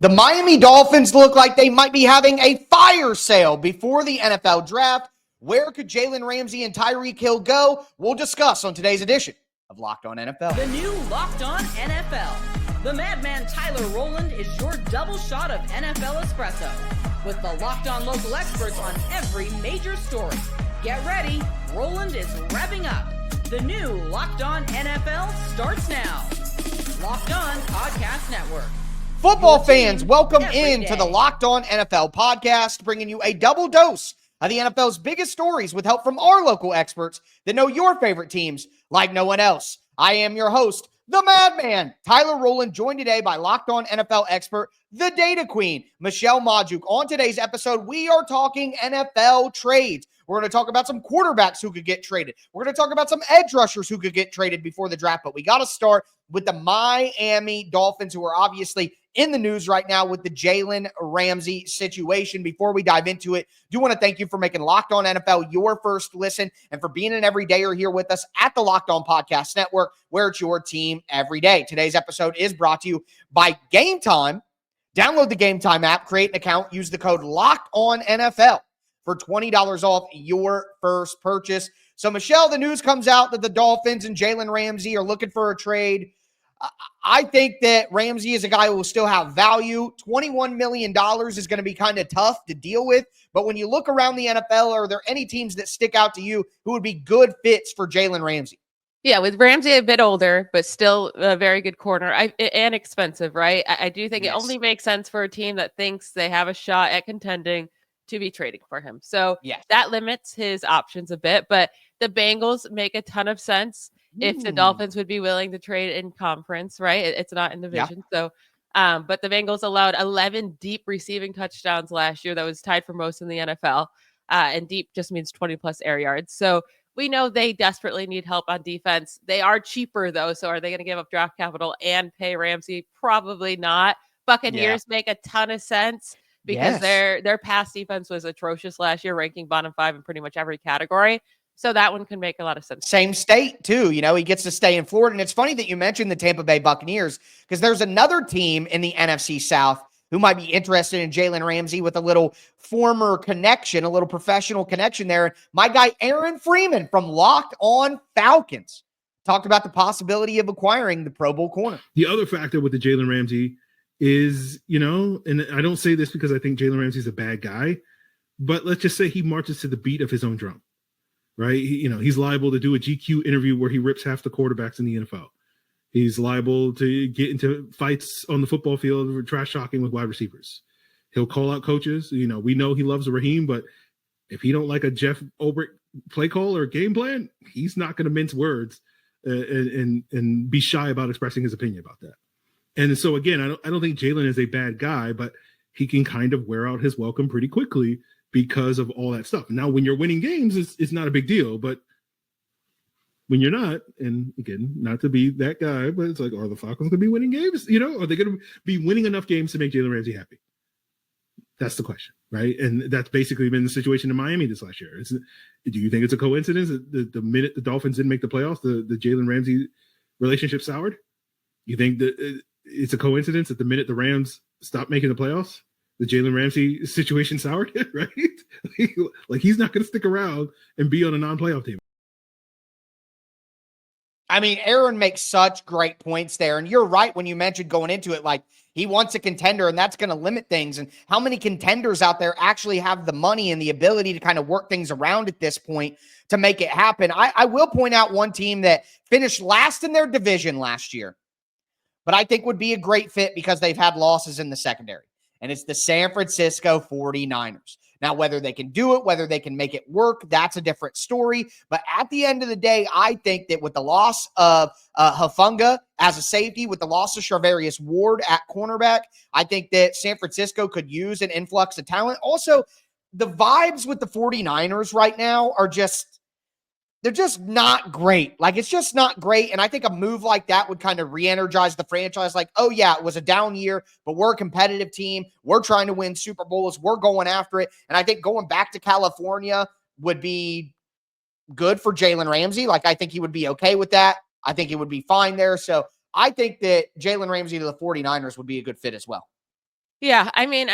The Miami Dolphins look like they might be having a fire sale before the NFL draft. Where could Jalen Ramsey and Tyreek Hill go? We'll discuss on today's edition of Locked On NFL. The new Locked On NFL. The madman Tyler Rowland is your double shot of NFL espresso with the Locked On local experts on every major story. Get ready. Rowland is revving up. The new Locked On NFL starts now. Locked On Podcast Network. Football fans, welcome into the Locked On NFL podcast, bringing you a double dose of the NFL's biggest stories with help from our local experts that know your favorite teams like no one else. I am your host, the madman, Tyler Rowland, joined today by Locked On NFL expert, the data queen, Michelle Majuk. On today's episode, we are talking NFL trades. We're going to talk about some quarterbacks who could get traded. We're going to talk about some edge rushers who could get traded before the draft, but we got to start with the Miami Dolphins, who are obviously in the news right now with the Jalen Ramsey situation. Before we dive into it, do want to thank you for making Locked On NFL your first listen and for being an everydayer here with us at the Locked On Podcast Network, where it's your team every day. Today's episode is brought to you by Gametime. Download the Gametime app, create an account, use the code LOCKEDONNFL for $20 off your first purchase. So, Michelle, the news comes out that the Dolphins and Jalen Ramsey are looking for a trade. I think that Ramsey is a guy who will still have value. $21 million is going to be kind of tough to deal with. But when you look around the NFL, are there any teams that stick out to you who would be good fits for Jalen Ramsey? Yeah, with Ramsey a bit older, but still a very good corner and expensive, right? I do think It only makes sense for a team that thinks they have a shot at contending to be trading for him. So that limits his options a bit, but the Bengals make a ton of sense if the Dolphins would be willing to trade in conference, right? It's not in division. So, but the Bengals allowed 11 deep receiving touchdowns last year. That was tied for most in the NFL. And deep just means 20 plus air yards. So we know they desperately need help on defense. They are cheaper though. So are they going to give up draft capital and pay Ramsey? Probably not. Buccaneers make a ton of sense because their pass defense was atrocious last year, ranking bottom 5 in pretty much every category. So that one can make a lot of sense. Same state, too. You know, he gets to stay in Florida. And it's funny that you mentioned the Tampa Bay Buccaneers because there's another team in the NFC South who might be interested in Jalen Ramsey with a little former connection, a little professional connection there. My guy, Aaron Freeman from Locked On Falcons, talked about the possibility of acquiring the Pro Bowl corner. The other factor with the Jalen Ramsey is, you know, and I don't say this because I think Jalen Ramsey's a bad guy, but let's just say he marches to the beat of his own drum. Right. He's liable to do a GQ interview where he rips half the quarterbacks in the NFL. He's liable to get into fights on the football field or trash talking with wide receivers. He'll call out coaches. You know, we know he loves Raheem, but if he don't like a Jeff Ulbrich play call or game plan, he's not going to mince words and be shy about expressing his opinion about that. And so, again, I don't think Jalen is a bad guy, but he can kind of wear out his welcome pretty quickly because of all that stuff. Now, when you're winning games, it's not a big deal, but when you're not, and again, not to be that guy, but it's like, are the Falcons going to be winning games? You know, are they going to be winning enough games to make Jalen Ramsey happy? That's the question, right? And that's basically been the situation in Miami this last year. Do you think it's a coincidence that the minute the Dolphins didn't make the playoffs, the Jalen Ramsey relationship soured? You think that it's a coincidence that the minute the Rams stopped making the playoffs, the Jalen Ramsey situation soured, right? Like he's not going to stick around and be on a non-playoff team. I mean, Aaron makes such great points there. And you're right when you mentioned going into it, like he wants a contender and that's going to limit things. And how many contenders out there actually have the money and the ability to kind of work things around at this point to make it happen? I will point out one team that finished last in their division last year, but I think would be a great fit because they've had losses in the secondary. And it's the San Francisco 49ers. Now, whether they can do it, whether they can make it work, that's a different story. But at the end of the day, I think that with the loss of Hufanga as a safety, with the loss of Charvarius Ward at cornerback, I think that San Francisco could use an influx of talent. Also, the vibes with the 49ers right now are they're just not great. Like, it's just not great. And I think a move like that would kind of re-energize the franchise. Like, oh, yeah, it was a down year, but we're a competitive team. We're trying to win Super Bowls. We're going after it. And I think going back to California would be good for Jalen Ramsey. Like, I think he would be okay with that. I think he would be fine there. So I think that Jalen Ramsey to the 49ers would be a good fit as well. Yeah, I mean,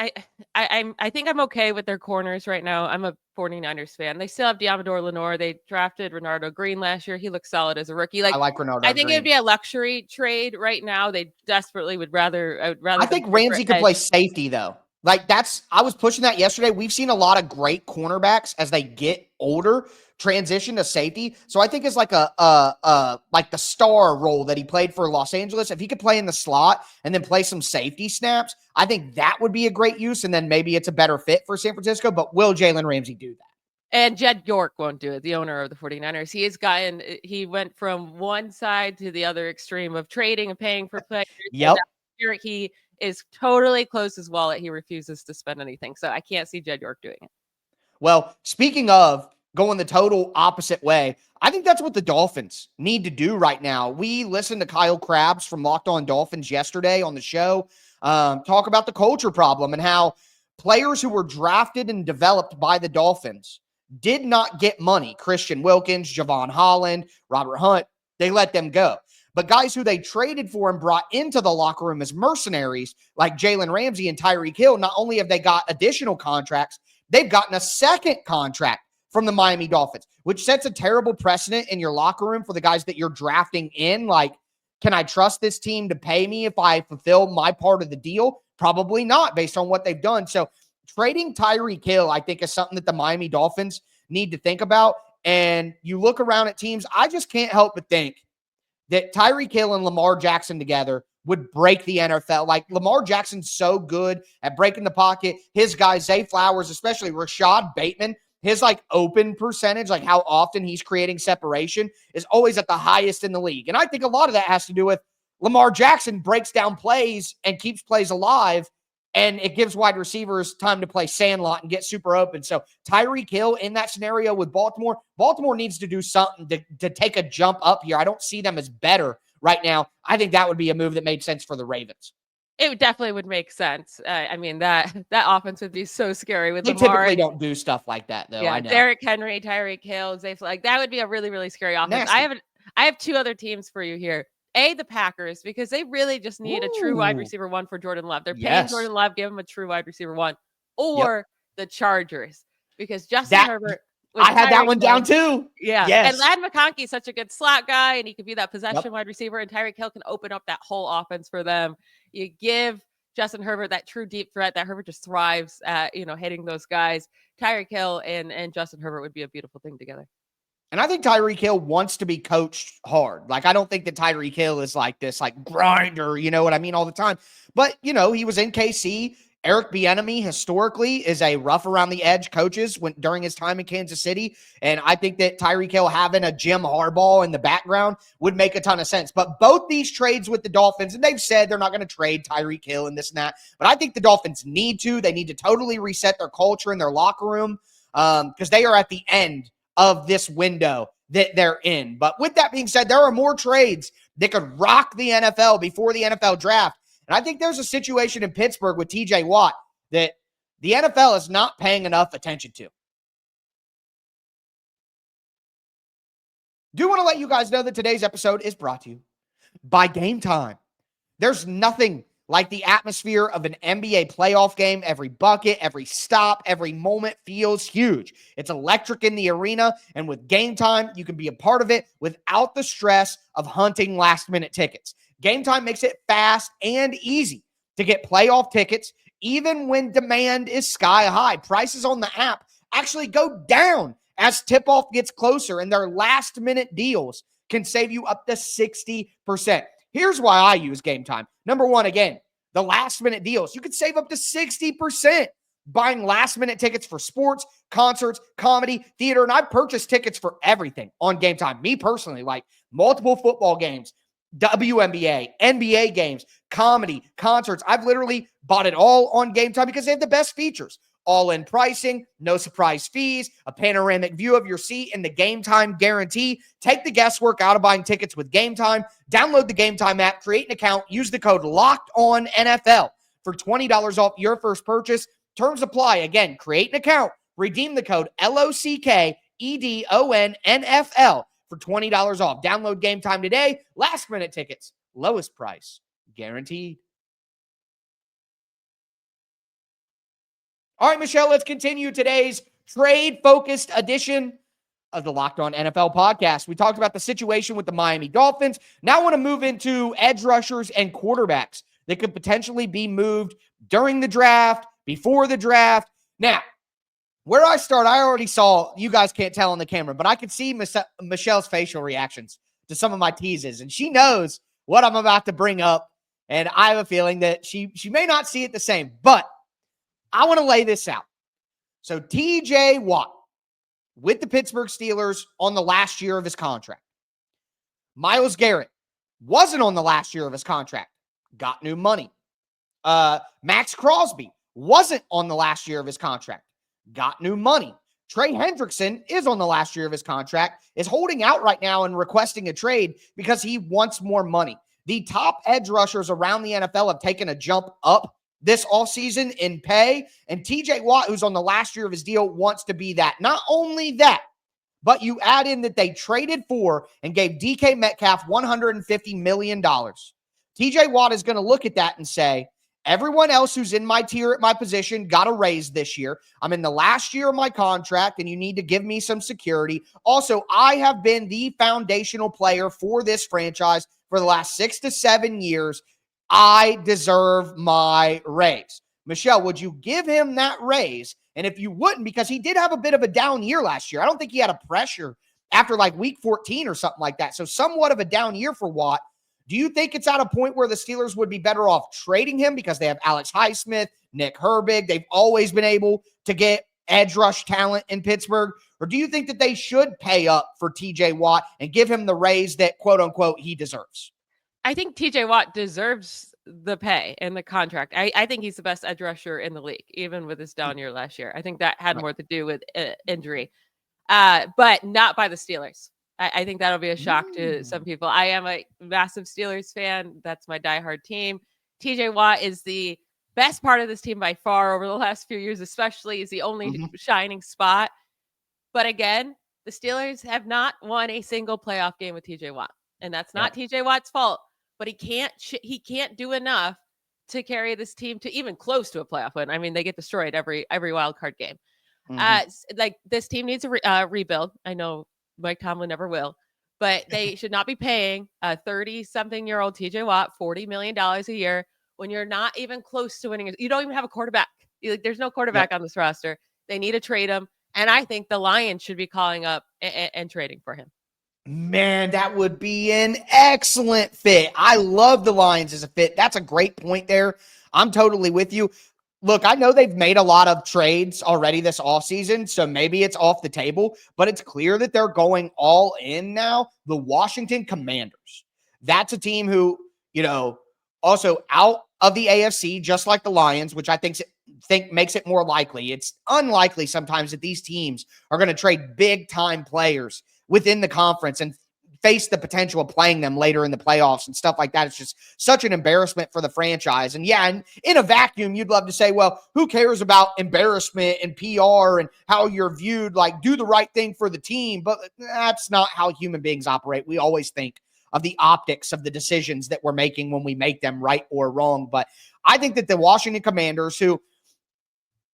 I think I'm okay with their corners right now. I'm a 49ers fan. They still have Diamador Lenore. They drafted Renardo Green last year. He looks solid as a rookie. I like Renardo I think Green. it'd be a luxury trade right now. They desperately would rather. I would rather. I think Ramsey could play safety though. Like I was pushing that yesterday. We've seen a lot of great cornerbacks as they get older transition to safety. So I think it's like like the star role that he played for Los Angeles. If he could play in the slot and then play some safety snaps, I think that would be a great use. And then maybe it's a better fit for San Francisco. But will Jalen Ramsey do that? And Jed York won't do it, the owner of the 49ers. He went from one side to the other extreme of trading and paying for players. Yep. He is totally closed his wallet. He refuses to spend anything. So I can't see Jed York doing it. Well, speaking of going the total opposite way, I think that's what the Dolphins need to do right now. We listened to Kyle Krabs from Locked On Dolphins yesterday on the show talk about the culture problem and how players who were drafted and developed by the Dolphins did not get money. Christian Wilkins, Javon Holland, Robert Hunt, they let them go. But guys who they traded for and brought into the locker room as mercenaries, like Jalen Ramsey and Tyreek Hill, not only have they got additional contracts, they've gotten a second contract from the Miami Dolphins, which sets a terrible precedent in your locker room for the guys that you're drafting in. Like, can I trust this team to pay me if I fulfill my part of the deal? Probably not, based on what they've done. So trading Tyreek Hill, I think, is something that the Miami Dolphins need to think about. And you look around at teams, I just can't help but think that Tyreek Hill and Lamar Jackson together would break the NFL. Like, Lamar Jackson's so good at breaking the pocket. His guys, Zay Flowers, especially Rashad Bateman, his like open percentage, like how often he's creating separation, is always at the highest in the league. And I think a lot of that has to do with Lamar Jackson breaks down plays and keeps plays alive, and it gives wide receivers time to play sandlot and get super open. So Tyreek Hill in that scenario with Baltimore needs to do something to take a jump up here. I don't see them as better right now. I think that would be a move that made sense for the Ravens. It definitely would make sense. I mean, that offense would be so scary with They Lamar. Typically don't do stuff like that, though. Yeah, I know. Derrick Henry, Tyreek Hill, like that would be a really, really scary offense. Nasty. I have two other teams for you here. The Packers, because they really just need a true wide receiver one for Jordan Love. They're paying Jordan Love, give him a true wide receiver one, or the Chargers, because Justin Herbert. I had that one down too. Yeah. Yes. And Ladd McConkey is such a good slot guy, and he could be that possession wide receiver, and Tyreek Hill can open up that whole offense for them. You give Justin Herbert that true deep threat that Herbert just thrives at, hitting those guys. Tyreek Hill and Justin Herbert would be a beautiful thing together. And I think Tyreek Hill wants to be coached hard. Like, I don't think that Tyreek Hill is like this, like, grinder, you know what I mean, all the time. But, he was in KC. Eric Bieniemy historically is a rough around the edge coaches during his time in Kansas City. And I think that Tyreek Hill having a Jim Harbaugh in the background would make a ton of sense. But both these trades with the Dolphins, and they've said they're not going to trade Tyreek Hill and this and that, but I think the Dolphins need to. They need to totally reset their culture in their locker room because they are at the end of this window that they're in. But with that being said, there are more trades that could rock the NFL before the NFL draft. And I think there's a situation in Pittsburgh with TJ Watt that the NFL is not paying enough attention to. Do want to let you guys know that today's episode is brought to you by Gametime. There's nothing like the atmosphere of an NBA playoff game. Every bucket, every stop, every moment feels huge. It's electric in the arena, and with Gametime, you can be a part of it without the stress of hunting last-minute tickets. Gametime makes it fast and easy to get playoff tickets, even when demand is sky high. Prices on the app actually go down as tip-off gets closer, and their last-minute deals can save you up to 60%. Here's why I use Gametime. Number one, again, the last-minute deals. You could save up to 60% buying last-minute tickets for sports, concerts, comedy, theater, and I've purchased tickets for everything on Gametime. Me personally, like multiple football games, WNBA, NBA games, comedy, concerts. I've literally bought it all on Gametime because they have the best features. All-in pricing, no surprise fees, a panoramic view of your seat, and the Gametime guarantee. Take the guesswork out of buying tickets with Gametime. Download the Gametime app, create an account, use the code LOCKEDONNFL for $20 off your first purchase. Terms apply. Again, create an account, redeem the code LOCKEDONNFL for $20 off. Download Gametime today. Last-minute tickets, lowest price guaranteed. All right, Michelle, let's continue today's trade-focused edition of the Locked On NFL podcast. We talked about the situation with the Miami Dolphins. Now I want to move into edge rushers and quarterbacks that could potentially be moved during the draft, before the draft. Now, where I start, I already saw, you guys can't tell on the camera, but I could see Michelle's facial reactions to some of my teases, and she knows what I'm about to bring up, and I have a feeling that she may not see it the same, but I want to lay this out. So TJ Watt with the Pittsburgh Steelers on the last year of his contract. Myles Garrett wasn't on the last year of his contract, got new money. Max Crosby wasn't on the last year of his contract, got new money. Trey Hendrickson is on the last year of his contract, is holding out right now and requesting a trade because he wants more money. The top edge rushers around the NFL have taken a jump up this offseason in pay, and TJ Watt, who's on the last year of his deal, wants to be that. Not only that, but you add in that they traded for and gave DK Metcalf $150 million. TJ Watt is going to look at that and say, everyone else who's in my tier at my position got a raise this year. I'm in the last year of my contract, and you need to give me some security. Also, I have been the foundational player for this franchise for the last 6 to 7 years. I deserve my raise. Michelle, would you give him that raise? And if you wouldn't, because he did have a bit of a down year last year. I don't think he had a pressure after like week 14 or something like that. So somewhat of a down year for Watt. Do you think it's at a point where the Steelers would be better off trading him because they have Alex Highsmith, Nick Herbig? They've always been able to get edge rush talent in Pittsburgh. Or do you think that they should pay up for TJ Watt and give him the raise that, quote unquote, he deserves? I think TJ Watt deserves the pay and the contract. I think he's the best edge rusher in the league, even with his down year last year. I think that had more to do with injury, but not by the Steelers. I think that'll be a shock to some people. I am a massive Steelers fan. That's my diehard team. TJ Watt is the best part of this team by far over the last few years, especially. He's the only shining spot. But again, the Steelers have not won a single playoff game with TJ Watt. And that's not TJ Watt's fault. But he can't do enough to carry this team to even close to a playoff win. I mean, they get destroyed every wild card game. Like this team needs a rebuild. I know Mike Tomlin never will, but they should not be paying a 30-something-year-old TJ Watt $40 million a year when you're not even close to winning. You don't even have a quarterback. There's no quarterback on this roster. They need to trade him, and I think the Lions should be calling up and trading for him. Man, that would be an excellent fit. I love the Lions as a fit. That's a great point there. I'm totally with you. Look, I know they've made a lot of trades already this offseason, so maybe it's off the table, but it's clear that they're going all in now. The Washington Commanders. That's a team who, also out of the AFC, just like the Lions, which I think makes it more likely. It's unlikely sometimes that these teams are going to trade big-time players within the conference and face the potential of playing them later in the playoffs and stuff like that. It's just such an embarrassment for the franchise. And yeah, and in a vacuum, you'd love to say, well, who cares about embarrassment and PR and how you're viewed? Like, do the right thing for the team. But that's not how human beings operate. We always think of the optics of the decisions that we're making when we make them, right or wrong. But I think that the Washington Commanders, who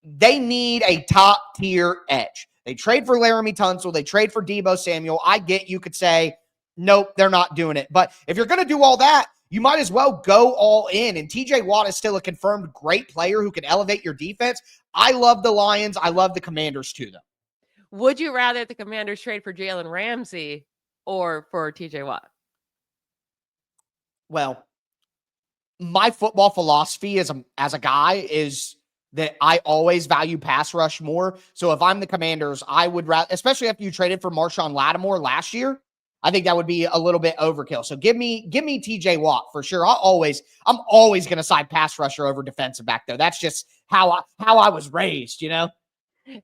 they need a top tier edge. They trade for Laramie Tunsil. They trade for Deebo Samuel. I get you could say, nope, they're not doing it. But if you're going to do all that, you might as well go all in. And TJ Watt is still a confirmed great player who can elevate your defense. I love the Lions. I love the Commanders too, though. Would you rather the Commanders trade for Jalen Ramsey or for TJ Watt? Well, my football philosophy as a guy is that I always value pass rush more. So if I'm the Commanders, I would rather, especially after you traded for Marshawn Lattimore last year, I think that would be a little bit overkill. So give me TJ Watt for sure. I'm always going to side pass rusher over defensive back though. That's just how I was raised,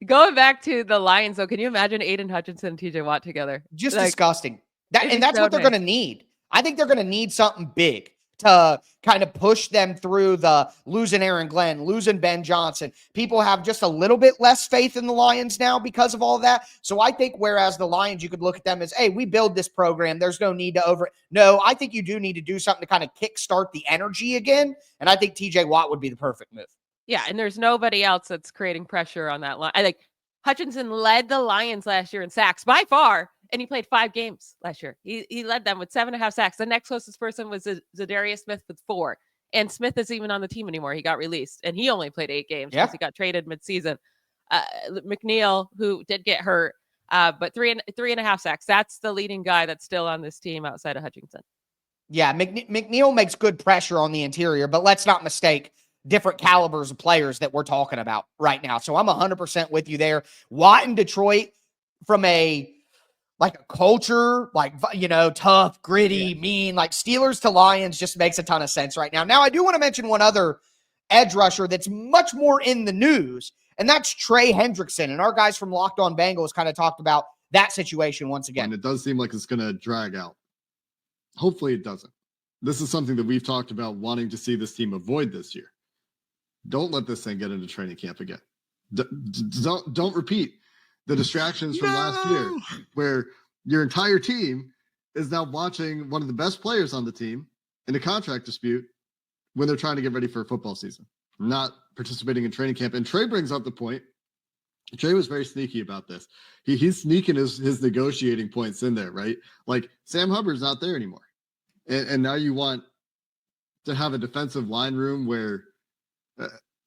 Going back to the Lions though, can you imagine Aiden Hutchinson and TJ Watt together? Just disgusting. That's what they're going to need. I think they're going to need something big to kind of push them through the losing Aaron Glenn, losing Ben Johnson. People have just a little bit less faith in the Lions now because of all of that. So I think whereas the Lions, you could look at them as, hey, we build this program. There's no need to No, I think you do need to do something to kind of kickstart the energy again. And I think TJ Watt would be the perfect move. Yeah, and there's nobody else that's creating pressure on that line. I think Hutchinson led the Lions last year in sacks by far, and he played 5 games last year. He led them with 7.5 sacks. The next closest person was Zadarius Smith with 4. And Smith isn't even on the team anymore. He got released, and he only played 8 games because he got traded midseason. McNeil, who did get hurt, but 3.5 sacks. That's the leading guy that's still on this team outside of Hutchinson. Yeah, McNeil makes good pressure on the interior, but let's not mistake different calibers of players that we're talking about right now. So I'm 100% with you there. Watt in Detroit, from a culture, tough, gritty, mean, like Steelers to Lions, just makes a ton of sense right now. Now, I do want to mention one other edge rusher that's much more in the news, and that's Trey Hendrickson. And our guys from Locked On Bengals kind of talked about that situation once again. And it does seem like it's going to drag out. Hopefully it doesn't. This is something that we've talked about wanting to see this team avoid this year. Don't let this thing get into training camp again. Don't repeat the distractions from last year, where your entire team is now watching one of the best players on the team in a contract dispute when they're trying to get ready for a football season, not participating in training camp. And Trey brings up the point. Trey was very sneaky about this. He's sneaking his negotiating points in there, right? Like, Sam Hubbard's not there anymore. And now you want to have a defensive line room where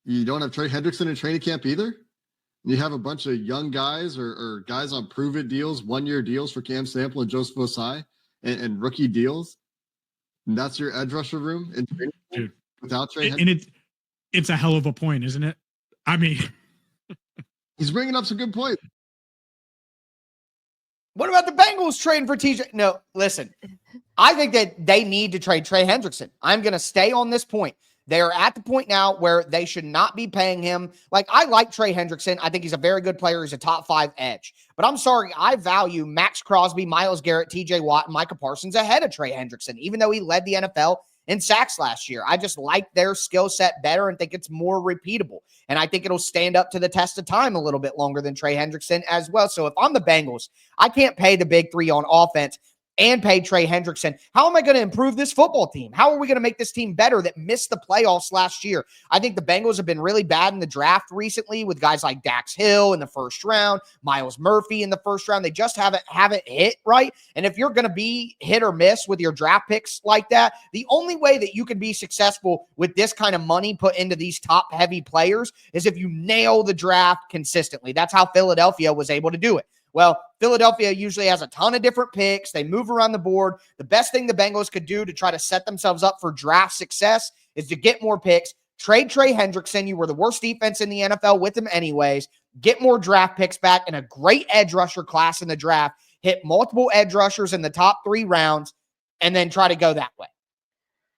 you don't have Trey Hendrickson in training camp either. You have a bunch of young guys or guys on prove-it deals, 1-year deals for Cam Sample and Joseph Osai, and rookie deals. And that's your edge rusher room in training camp without Trey Hendrickson. And it's a hell of a point, isn't it? I mean, he's bringing up some good points. What about the Bengals trading for TJ? No, listen, I think that they need to trade Trey Hendrickson. I'm going to stay on this point. They are at the point now where they should not be paying him. Like, I like Trey Hendrickson. I think he's a very good player. He's a top 5 edge. But I'm sorry, I value Max Crosby, Myles Garrett, TJ Watt, and Micah Parsons ahead of Trey Hendrickson, even though he led the NFL in sacks last year. I just like their skill set better and think it's more repeatable. And I think it'll stand up to the test of time a little bit longer than Trey Hendrickson as well. So if I'm the Bengals, I can't pay the big 3 on offense and pay Trey Hendrickson. How am I going to improve this football team? How are we going to make this team better that missed the playoffs last year? I think the Bengals have been really bad in the draft recently with guys like Dax Hill in the first round, Miles Murphy in the first round. They just haven't hit right. And if you're going to be hit or miss with your draft picks like that, the only way that you can be successful with this kind of money put into these top heavy players is if you nail the draft consistently. That's how Philadelphia was able to do it. Well, Philadelphia usually has a ton of different picks. They move around the board. The best thing the Bengals could do to try to set themselves up for draft success is to get more picks, trade Trey Hendrickson. You were the worst defense in the NFL with him anyways. Get more draft picks back and a great edge rusher class in the draft. Hit multiple edge rushers in the top 3 rounds and then try to go that way.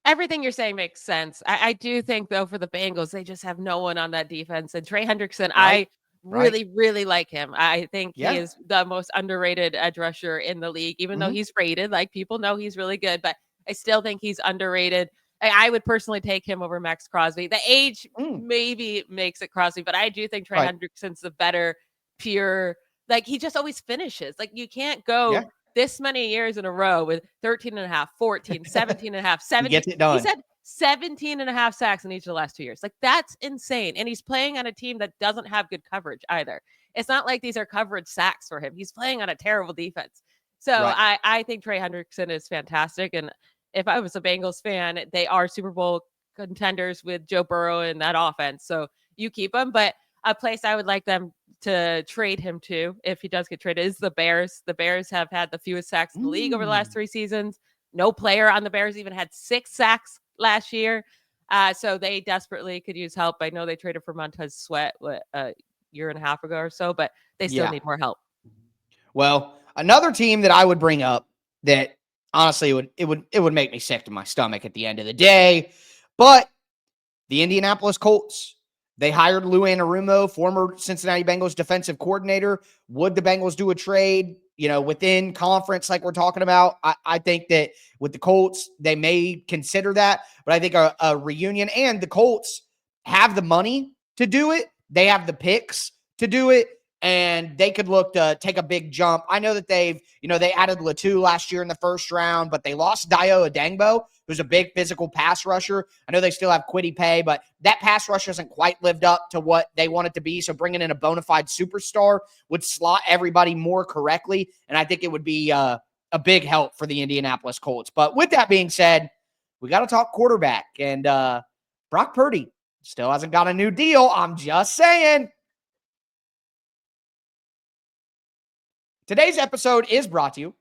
Everything you're saying makes sense. I do think, though, for the Bengals, they just have no one on that defense. And Trey Hendrickson, right. Really like him. I think he is the most underrated edge rusher in the league, even though he's rated. Like, people know he's really good, but I still think he's underrated. I would personally take him over Max Crosby. The age maybe makes it Crosby, but I do think Trey Hendrickson's the better pure. Like, he just always finishes. Like, you can't go this many years in a row with 13.5, 14, 17.5, 17. He gets it done. He said 17.5 sacks in each of the last 2 years. Like, that's insane. And he's playing on a team that doesn't have good coverage either. It's not like these are coverage sacks for him. He's playing on a terrible defense. So I think Trey Hendrickson is fantastic. And if I was a Bengals fan, they are Super Bowl contenders with Joe Burrow in that offense. So you keep him. But a place I would like them to trade him to, if he does get traded, is the Bears. The Bears have had the fewest sacks in the league over the last 3 seasons. No player on the Bears even had 6 sacks last year. So they desperately could use help. I know they traded for Montez Sweat a year and a half ago or so, but they still need more help. Well, another team that I would bring up that honestly it would make me sick to my stomach at the end of the day, but the Indianapolis Colts. They hired Lou Anarumo, former Cincinnati Bengals defensive coordinator. Would the Bengals do a trade, within conference like we're talking about? I think that with the Colts, they may consider that. But I think a reunion, and the Colts have the money to do it. They have the picks to do it. and they could look to take a big jump. I know that they added Latu last year in the first round, but they lost Dio Adengbo, who's a big physical pass rusher. I know they still have Kwity Paye, but that pass rush hasn't quite lived up to what they want it to be. So bringing in a bona fide superstar would slot everybody more correctly, and I think it would be a big help for the Indianapolis Colts. But with that being said, we got to talk quarterback, and Brock Purdy still hasn't got a new deal. I'm just saying. Today's episode is brought to you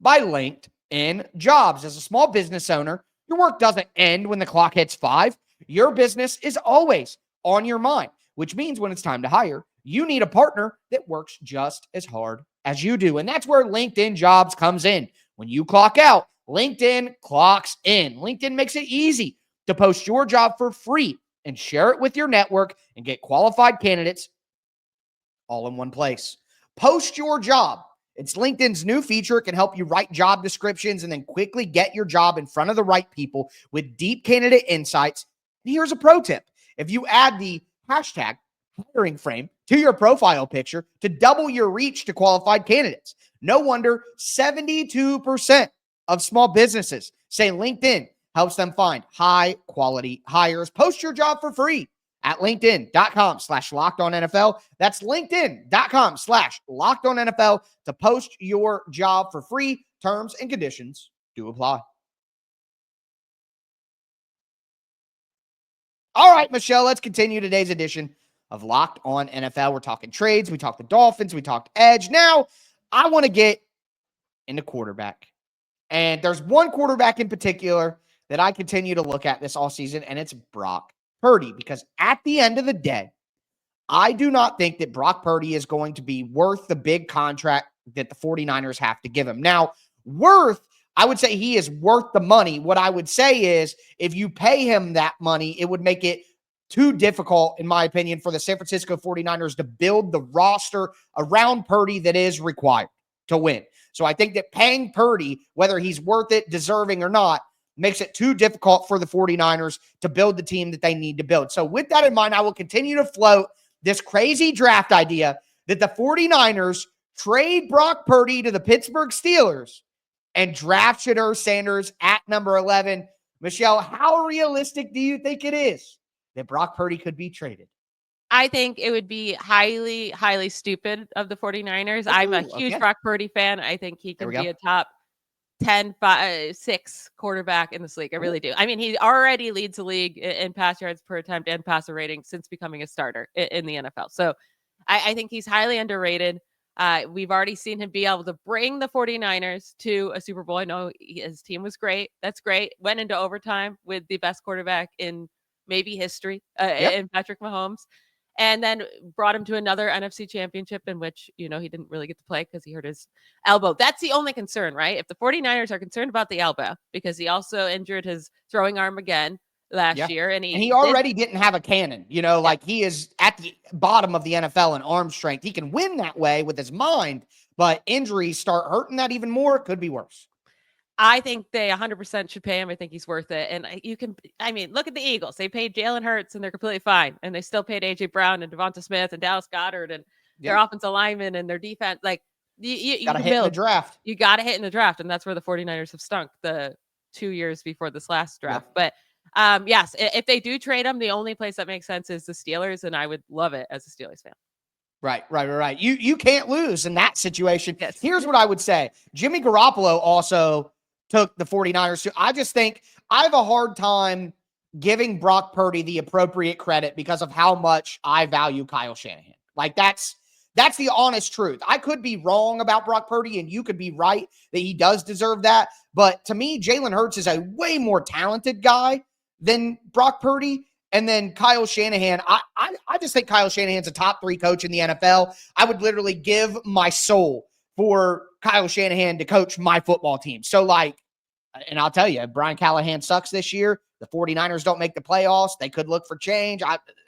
by LinkedIn Jobs. As a small business owner, your work doesn't end when the clock hits 5. Your business is always on your mind, which means when it's time to hire, you need a partner that works just as hard as you do. And that's where LinkedIn Jobs comes in. When you clock out, LinkedIn clocks in. LinkedIn makes it easy to post your job for free and share it with your network and get qualified candidates all in one place. Post your job. It's LinkedIn's new feature. It can help you write job descriptions and then quickly get your job in front of the right people with deep candidate insights. And here's a pro tip. If you add the hashtag hiring frame to your profile picture to double your reach to qualified candidates. No wonder 72% of small businesses say LinkedIn helps them find high quality hires. Post your job for free at linkedin.com/lockedonnfl. That's linkedin.com/lockedonnfl to post your job for free. Terms and conditions do apply. All right, Michelle, let's continue today's edition of Locked On NFL. We're talking trades. We talked the Dolphins. We talked edge. Now, I want to get into quarterback. And there's one quarterback in particular that I continue to look at this all season, and it's Brock Purdy, because at the end of the day, I do not think that Brock Purdy is going to be worth the big contract that the 49ers have to give him. Now, I would say he is worth the money. What I would say is if you pay him that money, it would make it too difficult, in my opinion, for the San Francisco 49ers to build the roster around Purdy that is required to win. So I think that paying Purdy, whether he's worth it, deserving or not, makes it too difficult for the 49ers to build the team that they need to build. So with that in mind, I will continue to float this crazy draft idea that the 49ers trade Brock Purdy to the Pittsburgh Steelers and draft Shedeur Sanders at number 11. Michelle, how realistic do you think it is that Brock Purdy could be traded? I think it would be highly, highly stupid of the 49ers. I'm a huge Brock Purdy fan. I think he can be a top 10, 6 quarterback in this league. I really do. I mean, he already leads the league in pass yards per attempt and passer rating since becoming a starter in the NFL. So I think he's highly underrated. We've already seen him be able to bring the 49ers to a Super Bowl. I know his team was great. That's great. Went into overtime with the best quarterback in maybe history in Patrick Mahomes. And then brought him to another NFC championship in which, he didn't really get to play because he hurt his elbow. That's the only concern, right? If the 49ers are concerned about the elbow, because he also injured his throwing arm again last year. And he already didn't have a cannon, like he is at the bottom of the NFL in arm strength. He can win that way with his mind, but injuries start hurting that even more. It could be worse. I think they 100% should pay him. I think he's worth it. And look at the Eagles. They paid Jalen Hurts and they're completely fine. And they still paid AJ Brown and Devonta Smith and Dallas Goedert and their offensive linemen and their defense. Like you got to hit in the draft. You got to hit in the draft. And that's where the 49ers have stunk the 2 years before this last draft. But yes, if they do trade him, the only place that makes sense is the Steelers. And I would love it as a Steelers fan. Right. You can't lose in that situation. Yes. Here's what I would say. Jimmy Garoppolo also took the 49ers to. I just think I have a hard time giving Brock Purdy the appropriate credit because of how much I value Kyle Shanahan. Like that's the honest truth. I could be wrong about Brock Purdy and you could be right that he does deserve that. But to me, Jalen Hurts is a way more talented guy than Brock Purdy. And then Kyle Shanahan, I just think Kyle Shanahan's a top 3 coach in the NFL. I would literally give my soul for Kyle Shanahan to coach my football team. So and I'll tell you, Brian Callahan sucks this year. The 49ers don't make the playoffs. They could look for change.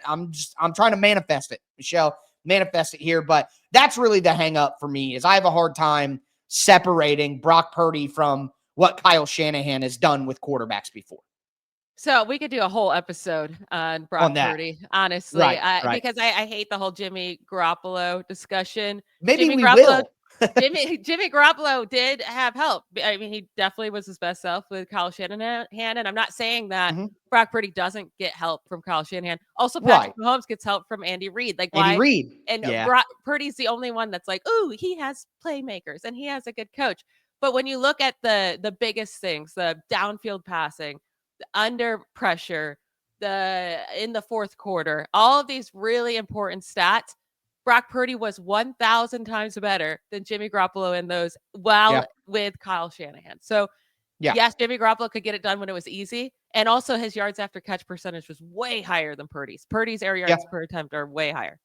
I'm trying to manifest it, Michelle, manifest it here. But that's really the hang up for me is I have a hard time separating Brock Purdy from what Kyle Shanahan has done with quarterbacks before. So we could do a whole episode on Brock Purdy, honestly, right. because I hate the whole Jimmy Garoppolo discussion. Maybe Jimmy we Garoppolo, will. Jimmy Garoppolo did have help. I mean, he definitely was his best self with Kyle Shanahan, and I'm not saying that Brock Purdy doesn't get help from Kyle Shanahan. Also, Patrick Mahomes gets help from Andy Reid. Like, why? Andy Reid. And Purdy's the only one that's like, ooh, he has playmakers and he has a good coach. But when you look at the biggest things, the downfield passing, the under pressure, in the fourth quarter, all of these really important stats, Brock Purdy was 1,000 times better than Jimmy Garoppolo in those with Kyle Shanahan. So, yes, Jimmy Garoppolo could get it done when it was easy. And also his yards after catch percentage was way higher than Purdy's. Purdy's air yards per attempt are way higher.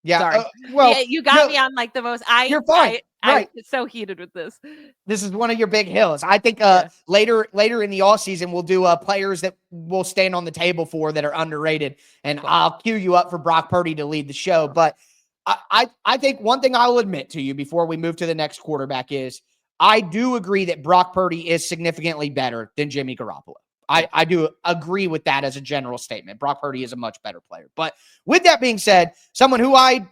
Yeah. Sorry. You got me on like the most. You're fine. I get so heated with this. This is one of your big hills. I think later in the offseason, we'll do players that we'll stand on the table for that are underrated. And I'll cue you up for Brock Purdy to lead the show. But I think one thing I'll admit to you before we move to the next quarterback is I do agree that Brock Purdy is significantly better than Jimmy Garoppolo. I do agree with that as a general statement. Brock Purdy is a much better player. But with that being said, someone who I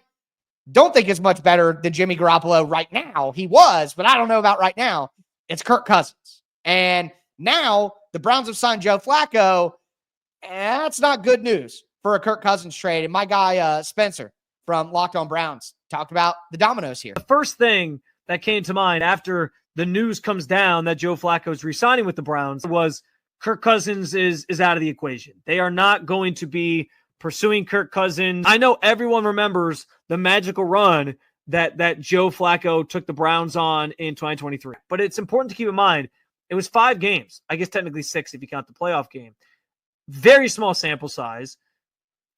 don't think is much better than Jimmy Garoppolo right now, he was, but I don't know about right now, it's Kirk Cousins. And now the Browns have signed Joe Flacco, and that's not good news for a Kirk Cousins trade. And my guy, Spencer from Locked On Browns, talked about the dominoes here. The first thing that came to mind after the news comes down that Joe Flacco is re-signing with the Browns was Kirk Cousins is out of the equation. They are not going to be pursuing Kirk Cousins. I know everyone remembers the magical run that Joe Flacco took the Browns on in 2023. But it's important to keep in mind, it was 5 games. I guess technically 6 if you count the playoff game. Very small sample size.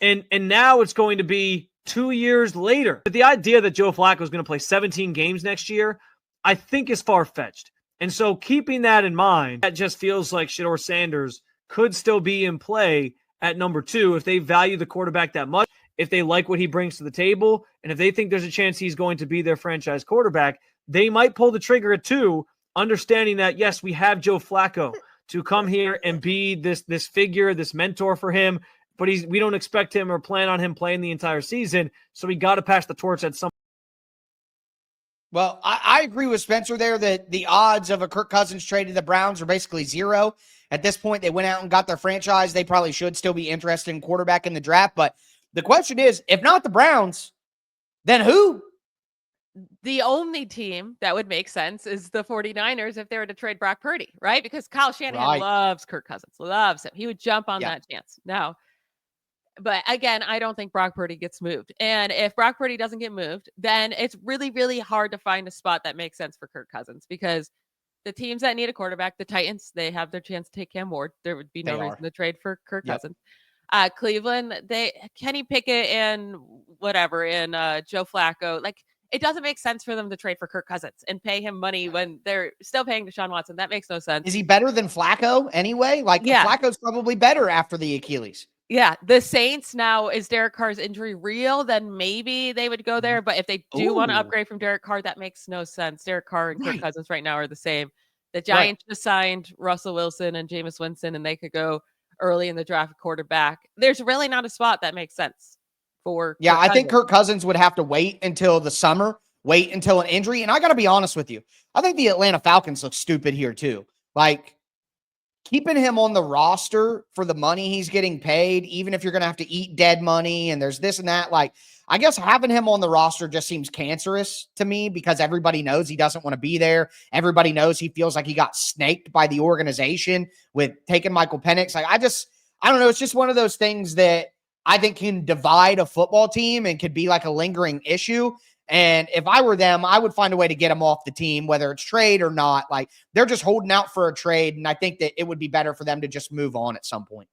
And now it's going to be 2 years later. But the idea that Joe Flacco is going to play 17 games next year, I think is far-fetched. And so keeping that in mind, that just feels like Shedeur Sanders could still be in play at number 2 if they value the quarterback that much, if they like what he brings to the table, and if they think there's a chance he's going to be their franchise quarterback, they might pull the trigger at 2, understanding that, yes, we have Joe Flacco to come here and be this figure, this mentor for him, but we don't expect him or plan on him playing the entire season, so we got to pass the torch at some. Well, I agree with Spencer there that the odds of a Kirk Cousins trade to the Browns are basically 0. At this point, they went out and got their franchise. They probably should still be interested in quarterback in the draft. But the question is, if not the Browns, then who? The only team that would make sense is the 49ers if they were to trade Brock Purdy, right? Because Kyle Shanahan loves Kirk Cousins, loves him. He would jump on that chance. Now, but again, I don't think Brock Purdy gets moved. And if Brock Purdy doesn't get moved, then it's really, really hard to find a spot that makes sense for Kirk Cousins because the teams that need a quarterback, the Titans, they have their chance to take Cam Ward. There would be no reason to trade for Kirk Cousins. Cleveland, Kenny Pickett and Joe Flacco. Like, it doesn't make sense for them to trade for Kirk Cousins and pay him money when they're still paying Deshaun Watson. That makes no sense. Is he better than Flacco anyway? Flacco's probably better after the Achilles. Yeah, the Saints now, is Derek Carr's injury real? Then maybe they would go there. But if they do want to upgrade from Derek Carr, that makes no sense. Derek Carr and Kirk Cousins right now are the same. The Giants just signed Russell Wilson and Jameis Winston, and they could go early in the draft quarterback. There's really not a spot that makes sense for Kirk I think Kirk Cousins would have to wait until the summer, wait until an injury. And I got to be honest with you. I think the Atlanta Falcons look stupid here too. Like, keeping him on the roster for the money he's getting paid, even if you're going to have to eat dead money and there's this and that, like, I guess having him on the roster just seems cancerous to me because everybody knows he doesn't want to be there. Everybody knows he feels like he got snaked by the organization with taking Michael Penix. Like, I don't know. It's just one of those things that I think can divide a football team and could be like a lingering issue. And if I were them, I would find a way to get him off the team, whether it's trade or not. Like, they're just holding out for a trade. And I think that it would be better for them to just move on at some point.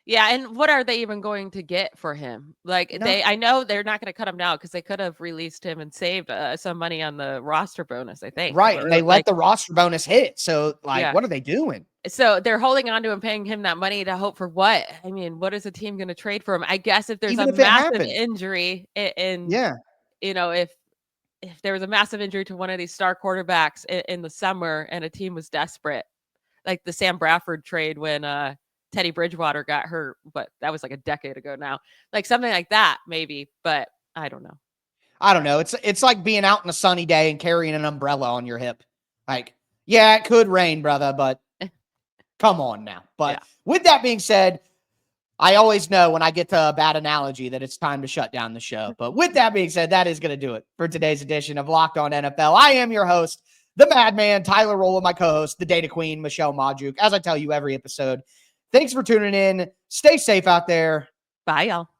Yeah. And what are they even going to get for him? Like, I know they're not going to cut him now because they could have released him and saved some money on the roster bonus, I think. Right. And they let the roster bonus hit. So, what are they doing? So they're holding on to him, paying him that money to hope for what? I mean, what is a team going to trade for him? I guess if there's a massive injury if there was a massive injury to one of these star quarterbacks in the summer and a team was desperate, like the Sam Bradford trade when Teddy Bridgewater got hurt, but that was like a decade ago now. Like something like that, maybe, but I don't know. I don't know. It's like being out on a sunny day and carrying an umbrella on your hip. Like, yeah, it could rain, brother, but come on now. But with that being said, I always know when I get to a bad analogy that it's time to shut down the show. But with that being said, that is going to do it for today's edition of Locked On NFL. I am your host, the Madman, Tyler Rowland, my co-host, the Data Queen, Michelle Majuk. As I tell you every episode, thanks for tuning in. Stay safe out there. Bye, y'all.